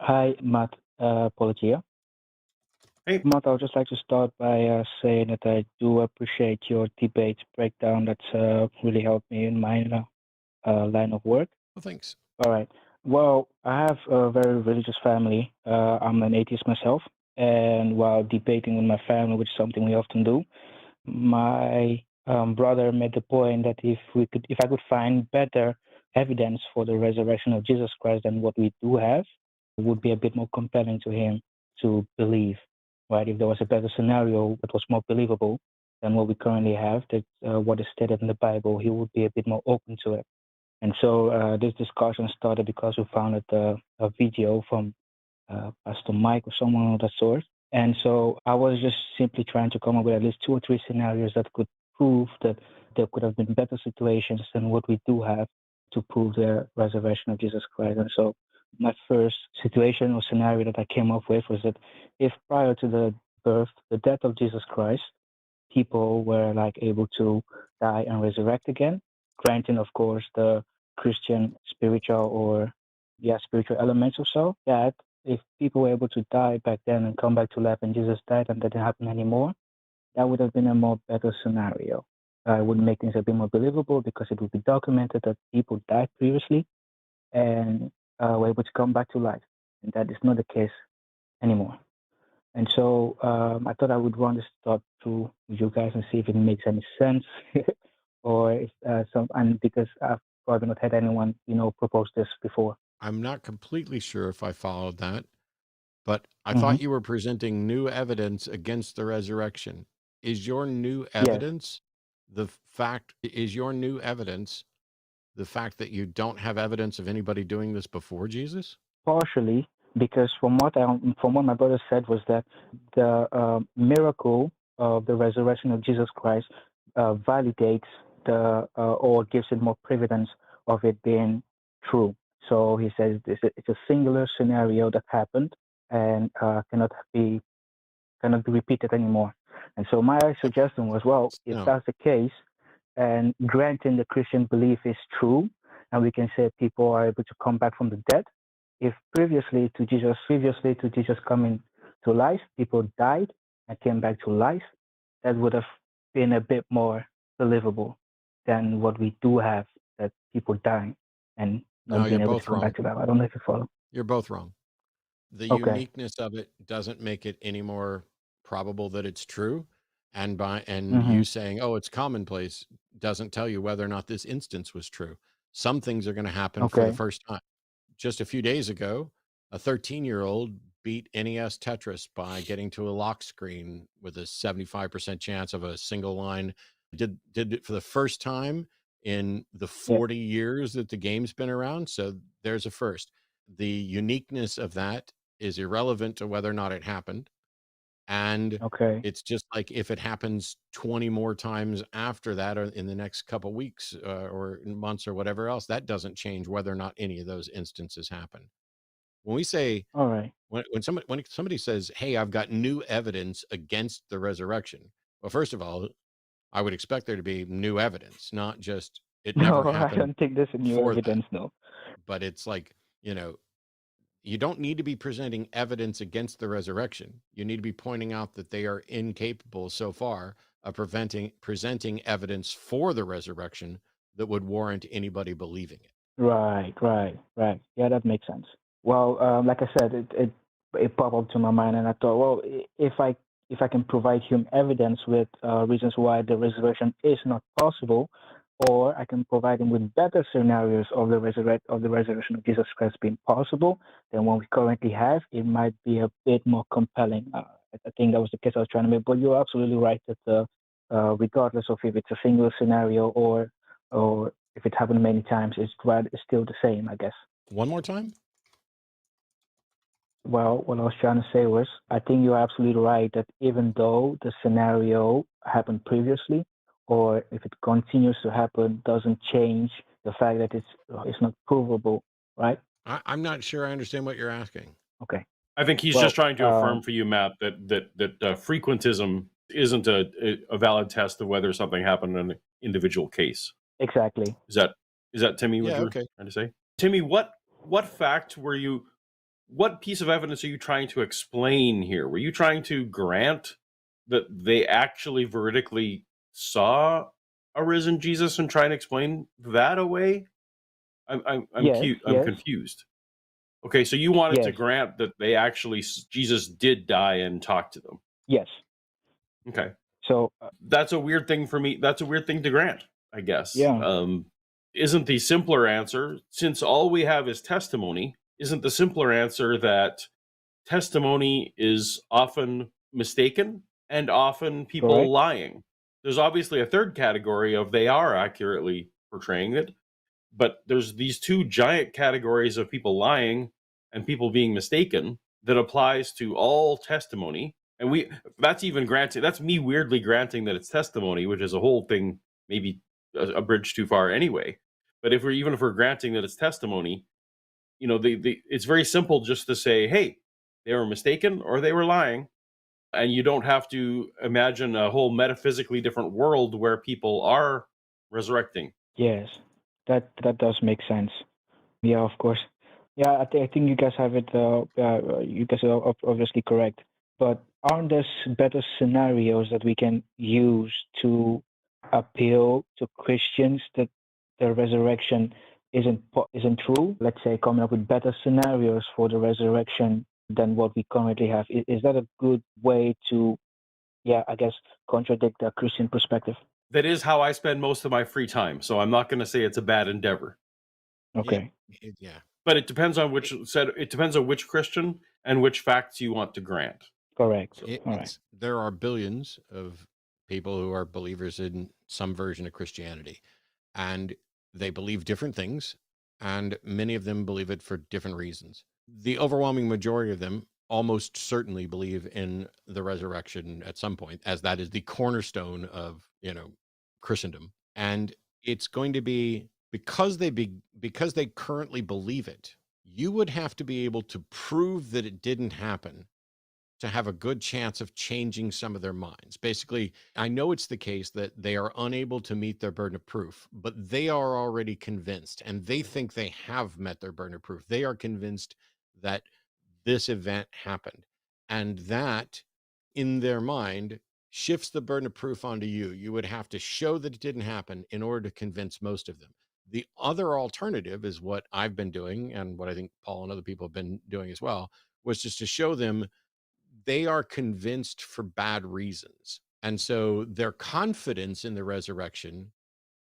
Hi, Matt, Paulogia. Hey, Matt, I would just like to start by saying that I do appreciate your debate breakdown. That's really helped me in my line of work. Well, thanks. All right. Well, I have a very religious family. I'm an atheist myself, and while debating with my family, which is something we often do, my brother made the point that if I could find better evidence for the resurrection of Jesus Christ than what we do have, it would be a bit more compelling to him to believe, right? If there was a better scenario that was more believable than what we currently have, that what is stated in the Bible, he would be a bit more open to it. And so this discussion started because we found a video from Pastor Mike or someone of that sort. And so I was just simply trying to come up with at least 2 or 3 scenarios that could prove that there could have been better situations than what we do have to prove the resurrection of Jesus Christ. And so my first situation or scenario that I came up with was that if prior to the death of Jesus Christ, people were like able to die and resurrect again, granting, of course, the Christian spiritual elements or so, that if people were able to die back then and come back to life and Jesus died and that didn't happen anymore, that would have been a more better scenario. It would make things a bit more believable because it would be documented that people died previously and were able to come back to life. And that is not the case anymore. And so I thought I would run this thought through with you guys and see if it makes any sense, or if and because I've probably not had anyone, propose this before. I'm not completely sure if I followed that, but I Mm-hmm. thought you were presenting new evidence against the resurrection. Is your new Yes, evidence the fact that you don't have evidence of anybody doing this before Jesus? partially because from what my brother said was that the miracle of the resurrection of Jesus Christ validates or gives it more evidence of it being true. So he says it's a singular scenario that happened and cannot be repeated anymore. And so my suggestion was, well, if No. that's the case, and granting the Christian belief is true, and we can say people are able to come back from the dead, if previously to Jesus coming to life, people died and came back to life, that would have been a bit more believable than what we do have, that people dying and No, not you're being able to both come wrong. back to life. I don't know if you follow. You're both wrong. The Okay. uniqueness of it doesn't make it any more probable that it's true. And Mm-hmm. you saying, oh, it's commonplace, doesn't tell you whether or not this instance was true. Some things are going to happen for the Okay. first time. Just a few days ago, a 13-year-old beat NES Tetris by getting to a lock screen with a 75% chance of a single line. Did it for the first time in the Yeah. 40 years that the game's been around. So there's a first. The uniqueness of that is irrelevant to whether or not it happened. And Okay. it's just like if it happens 20 more times after that or in the next couple weeks or months or whatever else, that doesn't change whether or not any of those instances happen. When we say, All right. when somebody says, hey, I've got new evidence against the resurrection, well, first of all, I would expect there to be new evidence, not just it never No, I happened don't think there's a new before that. evidence. No. But it's like, you don't need to be presenting evidence against the resurrection. You need to be pointing out that they are incapable so far of presenting evidence for the resurrection that would warrant anybody believing it. Right. Yeah, that makes sense. Well, like I said, it popped up to my mind, and I thought, well, if I can provide him evidence with reasons why the resurrection is not possible, or I can provide him with better scenarios of the resurrection of Jesus Christ being possible than what we currently have, it might be a bit more compelling. I think that was the case I was trying to make. But you're absolutely right that regardless of if it's a single scenario or if it happened many times, it's still the same, I guess. One more time? Well, what I was trying to say was, I think you're absolutely right that even though the scenario happened previously, or if it continues to happen, doesn't change the fact that it's not provable, right? I'm not sure I understand what you're asking. Okay. I think he's just trying to affirm for you, Matt, that frequentism isn't a valid test of whether something happened in an individual case. Exactly. Is that Timmy? What Yeah, you're okay. trying to say, Timmy? What fact were you what piece of evidence are you trying to explain here? Were you trying to grant that they actually veridically saw a risen Jesus and trying to explain that away? I'm Yes, cute. I'm yes, confused. Okay, so you wanted to yes, grant that they actually Jesus did die and talk to them. yes. Okay, So that's a weird thing for me. That's a weird thing to grant, I guess. yeah, Isn't the simpler answer, since all we have is testimony, isn't the simpler answer that testimony is often mistaken and often people correct. lying? There's obviously a third category of they are accurately portraying it, but there's these two giant categories of people lying and people being mistaken that applies to all testimony. And that's even granting, that's me weirdly granting that it's testimony, which is a whole thing, maybe a bridge too far anyway. But if we're granting that it's testimony, it's very simple just to say, hey, they were mistaken or they were lying. And you don't have to imagine a whole metaphysically different world where people are resurrecting. Yes, that does make sense. Yeah, of course. Yeah, I think you guys have it. You guys are obviously correct. But aren't there better scenarios that we can use to appeal to Christians that the resurrection isn't true? Let's say coming up with better scenarios for the resurrection than what we currently have. Is that a good way to, yeah, I guess, contradict the Christian perspective? That is how I spend most of my free time. So I'm not going to say it's a bad endeavor. Okay. Yeah. But it depends on which Christian and which facts you want to grant. Correct. So, All right. There are billions of people who are believers in some version of Christianity, and they believe different things, and many of them believe it for different reasons. The overwhelming majority of them almost certainly believe in the resurrection at some point, as that is the cornerstone of, Christendom. And it's going to be because they currently believe it, you would have to be able to prove that it didn't happen to have a good chance of changing some of their minds. Basically, I know it's the case that they are unable to meet their burden of proof, but they are already convinced and they think they have met their burden of proof. They are convinced that this event happened. And that, in their mind, shifts the burden of proof onto you. You would have to show that it didn't happen in order to convince most of them. The other alternative is what I've been doing, and what I think Paul and other people have been doing as well, was just to show them they are convinced for bad reasons. And so their confidence in the resurrection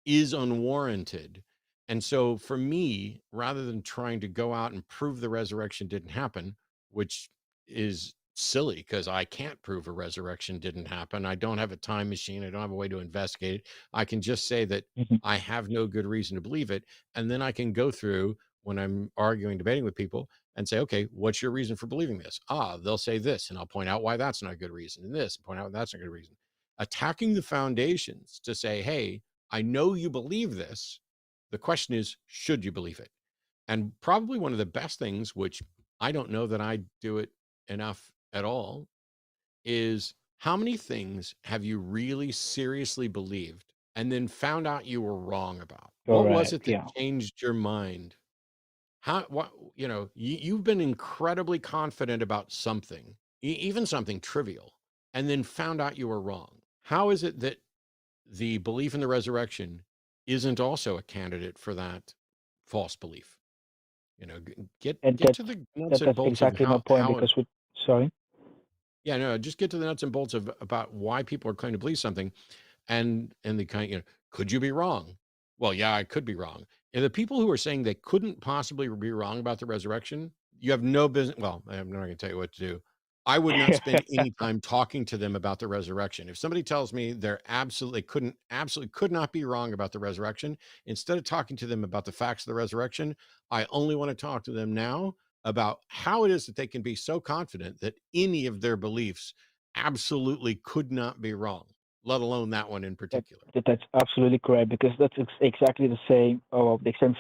is unwarranted. And so for me, rather than trying to go out and prove the resurrection didn't happen, which is silly because I can't prove a resurrection didn't happen. I don't have a time machine. I don't have a way to investigate it. I can just say that Mhm. I have no good reason to believe it. And then I can go through when I'm arguing, debating with people and say, okay, what's your reason for believing this? They'll say this, and I'll point out why that's not a good reason, and this, and point out why that's not a good reason. Attacking the foundations to say, hey, I know you believe this. The question is, should you believe it? And probably one of the best things, which I don't know that I do it enough at all, is how many things have you really seriously believed and then found out you were wrong about? What was it Correct. that Yeah. changed your mind? You've been incredibly confident about something, even something trivial, and then found out you were wrong. How is it that the belief in the resurrection isn't also a candidate for that false belief? And Get to the nuts and that's bolts of exactly my point how it, because sorry. yeah, no, just get to the nuts and bolts of about why people are claiming to believe something, and the kind, could you be wrong? Well, yeah, I could be wrong. And the people who are saying they couldn't possibly be wrong about the resurrection, you have no business. Well, I'm not going to tell you what to do. I would not spend any time talking to them about the resurrection. If somebody tells me they're absolutely could not be wrong about the resurrection, instead of talking to them about the facts of the resurrection, I only want to talk to them now about how it is that they can be so confident that any of their beliefs absolutely could not be wrong. let alone that one in That, particular. that's absolutely correct because that's exactly the same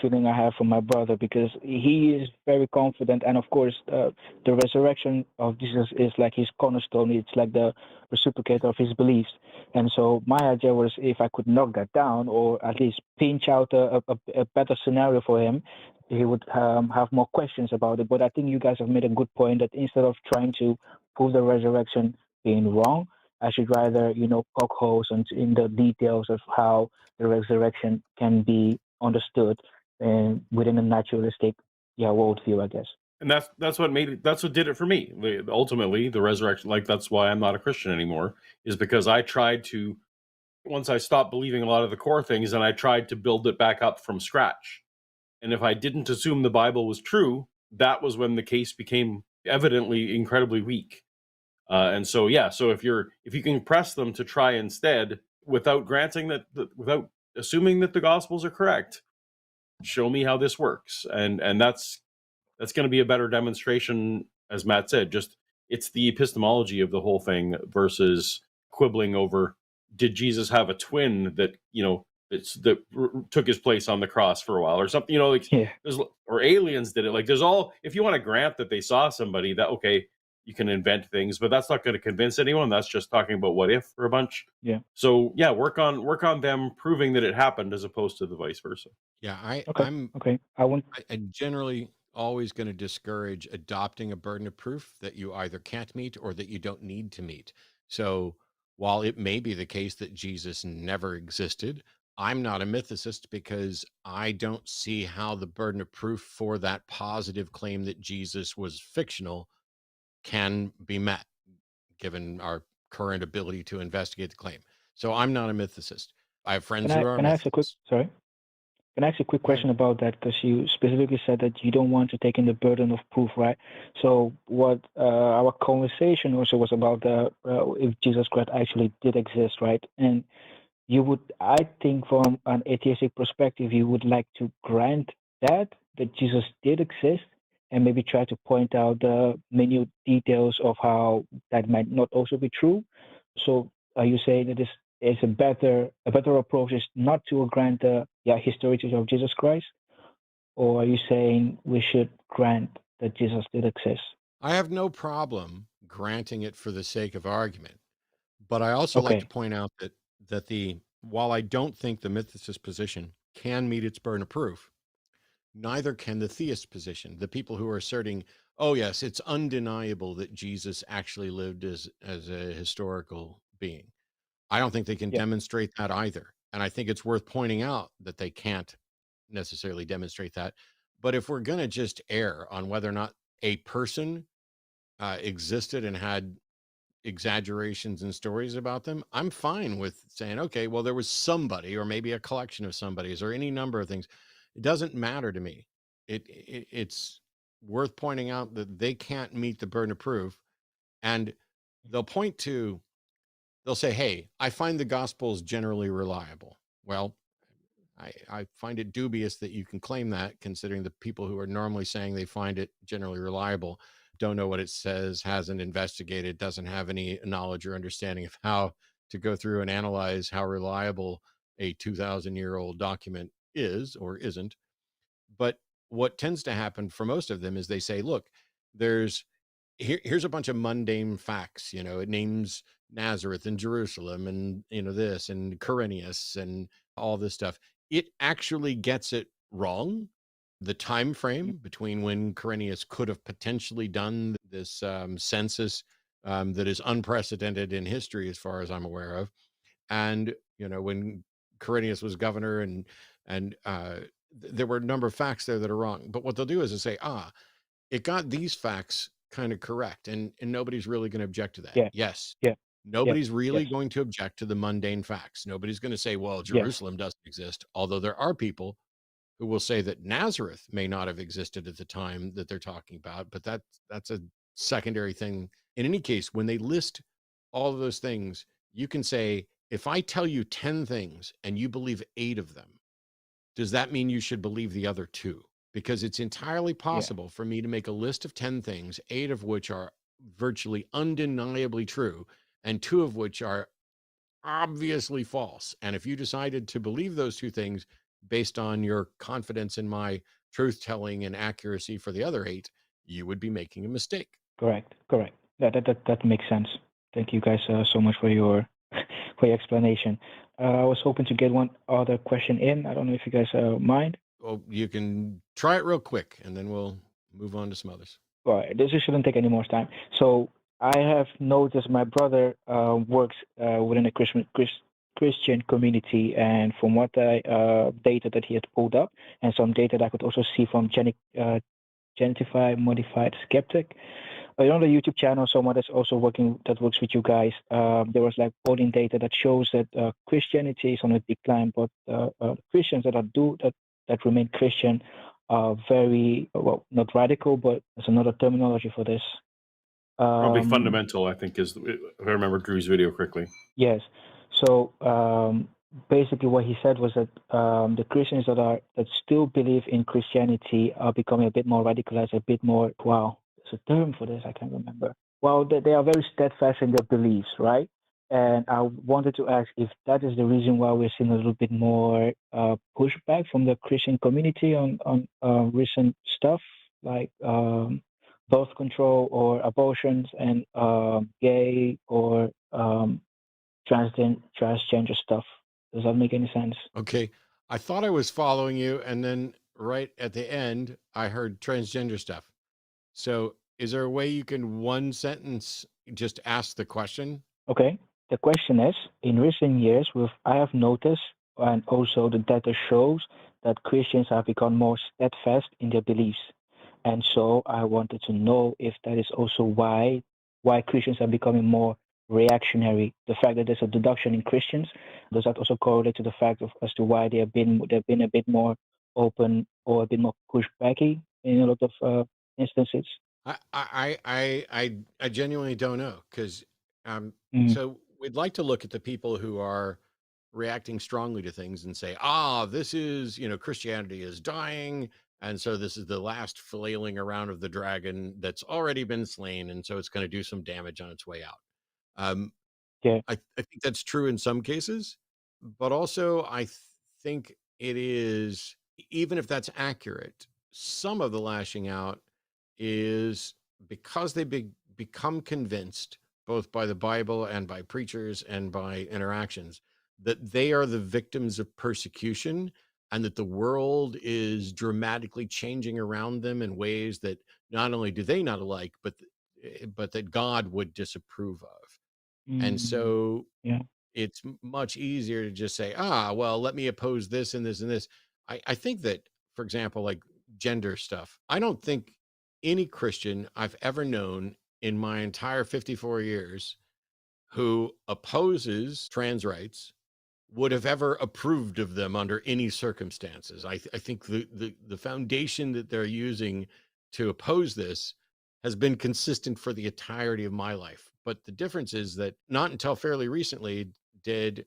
feeling I have for my brother because he is very confident, and of course, the resurrection of Jesus is like his cornerstone. It's like the reciprocator of his beliefs, and so my idea was if I could knock that down or at least pinch out a better scenario for him, he would have more questions about it. But I think you guys have made a good point that instead of trying to prove the resurrection being wrong, I should rather, poke holes in the details of how the resurrection can be understood and within a naturalistic, worldview, I guess. And that's what made it. That's what did it for me. Ultimately, the resurrection. Like that's why I'm not a Christian anymore. Is because I tried to once I stopped believing a lot of the core things, and I tried to build it back up from scratch. And if I didn't assume the Bible was true, that was when the case became evidently incredibly weak. And so, yeah, so if you can press them to try instead without granting without assuming that the Gospels are correct, show me how this works, and that's going to be a better demonstration, as Matt said. Just it's the epistemology of the whole thing versus quibbling over did Jesus have a twin that that took his place on the cross for a while or something. Like Yeah. or aliens did it. Like there's all if you want to grant that they saw somebody that okay. You can invent things, but that's not going to convince anyone. That's just talking about what if for a bunch. Yeah. So yeah, work on them proving that it happened as opposed to the vice versa. Yeah, Okay. Okay. I'm generally always going to discourage adopting a burden of proof that you either can't meet or that you don't need to meet. So while it may be the case that Jesus never existed, I'm not a mythicist because I don't see how the burden of proof for that positive claim that Jesus was fictional can be met given our current ability to investigate the claim. So I'm not a mythicist. I have Can friends who I are can I ask a quick mythicists. sorry? Can I ask a quick Go ahead. question about that? Because you specifically said that you don't want to take in the burden of proof, right? So what our conversation also was about if Jesus Christ actually did exist, right? And you would, I think, from an atheistic perspective, you would like to grant that Jesus did exist, and maybe try to point out the minute details of how that might not also be true. So, are you saying that this is a better approach is not to grant the historicity of Jesus Christ, or are you saying we should grant that Jesus did exist? I have no problem granting it for the sake of argument, but I also like to Okay. point out that the while I don't think the mythicist position can meet its burden of proof, neither can the theist position. The people who are asserting, "Oh yes, it's undeniable that Jesus actually lived as a historical being." I don't think they can Yeah. demonstrate that either. And I think it's worth pointing out that they can't necessarily demonstrate that. But if we're going to just err on whether or not a person existed and had exaggerations and stories about them, I'm fine with saying, okay, well, there was somebody, or maybe a collection of somebody's, or any number of things. It doesn't matter to me. It's worth pointing out that they can't meet the burden of proof, and they'll point to, they'll say, hey, I find the Gospels generally reliable. Well, I find it dubious that you can claim that, considering the people who are normally saying they find it generally reliable don't know what it says, hasn't investigated, doesn't have any knowledge or understanding of how to go through and analyze how reliable a 2,000-year-old document is or isn't. But what tends to happen for most of them is they say, look, there's here's a bunch of mundane facts. It names Nazareth and Jerusalem and this and Quirinius and all this stuff. It actually gets it wrong. The time frame between when Quirinius could have potentially done this census that is unprecedented in history, as far as I'm aware of, and when Quirinius was governor, and there were a number of facts there that are wrong. But what they'll do is they'll say, it got these facts kind of correct, and nobody's really going to object to that. Yeah. Yes, Yeah. Yeah. nobody's really Yes. going to object to the mundane facts. Nobody's going to say, well, Yes. Jerusalem doesn't exist, although there are people who will say that Nazareth may not have existed at the time that they're talking about, but that's a secondary thing. In any case, when they list all of those things, you can say, if I tell you 10 things and you believe 8 of them, does that mean you should believe the other 2? Because it's entirely Yeah. possible for me to make a list of 10 things, 8 of which are virtually undeniably true, and 2 of which are obviously false. And if you decided to believe those two things based on your confidence in my truth telling and accuracy for the other 8, you would be making a mistake. Correct. Correct. That makes sense. Thank you guys so much for your for your explanation. I was hoping to get one other question in. I don't know if you guys mind. Well, you can try it real quick and then we'll move on to some others. All right, this shouldn't take any more time. So I have noticed my brother works within a Christian community, and from what I data that he had pulled up, and some data that I could also see from Genetified Modified Skeptic. On the YouTube channel, someone that's also working that works with you guys. There was like polling data that shows that Christianity is on a decline, but Christians that remain Christian are very well, not radical, but there's another terminology for this. Probably fundamental, I think, is if I remember Drew's video correctly. Yes. So basically, what he said was that the Christians that still believe in Christianity are becoming a bit more radicalized, a bit more. Wow, there's a term for this. I can't remember. Well, they are very steadfast in their beliefs, right? And I wanted to ask if that is the reason why we're seeing a little bit more pushback from the Christian community on recent stuff like birth control or abortions and gay or transgender stuff. Does that make any sense? Okay. I thought I was following you, and then right at the end, I heard transgender stuff. So, is there a way you can one sentence just ask the question? Okay. The question is, in recent years, I have noticed, and also the data shows that Christians have become more steadfast in their beliefs. And so I wanted to know if that is also why Christians are becoming more reactionary. The fact that there's a deduction in Christians, does that also correlate to the fact of as to why they've been a bit more open or a bit more pushbacky in a lot of instances? I genuinely don't know because so we'd like to look at the people who are reacting strongly to things and say, this is, Christianity is dying. And so this is the last flailing around of the dragon that's already been slain. And so it's going to do some damage on its way out. Yeah. I think that's true in some cases, but also I think it is, even if that's accurate, some of the lashing out is because they become convinced, both by the Bible and by preachers and by interactions, that they are the victims of persecution and that the world is dramatically changing around them in ways that not only do they not like, but that God would disapprove of. And so Yeah. it's much easier to just say, well, let me oppose this and this and this. I think that, for example, like gender stuff, I don't think any Christian I've ever known in my entire 54 years who opposes trans rights would have ever approved of them under any circumstances. I think the foundation that they're using to oppose this has been consistent for the entirety of my life. But the difference is that not until fairly recently did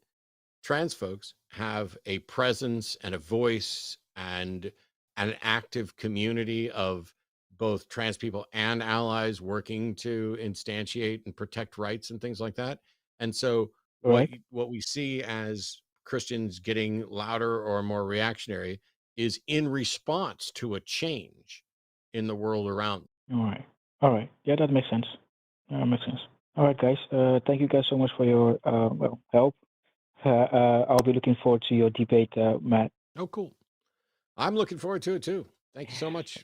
trans folks have a presence and a voice and an active community of both trans people and allies working to instantiate and protect rights and things like that. And so what we see as Christians getting louder or more reactionary is in response to a change in the world around. All right. Yeah, that makes sense. Makes sense. All right, guys. Thank you guys so much for your help. I'll be looking forward to your debate, Matt. Oh, cool. I'm looking forward to it too. Thank you so much.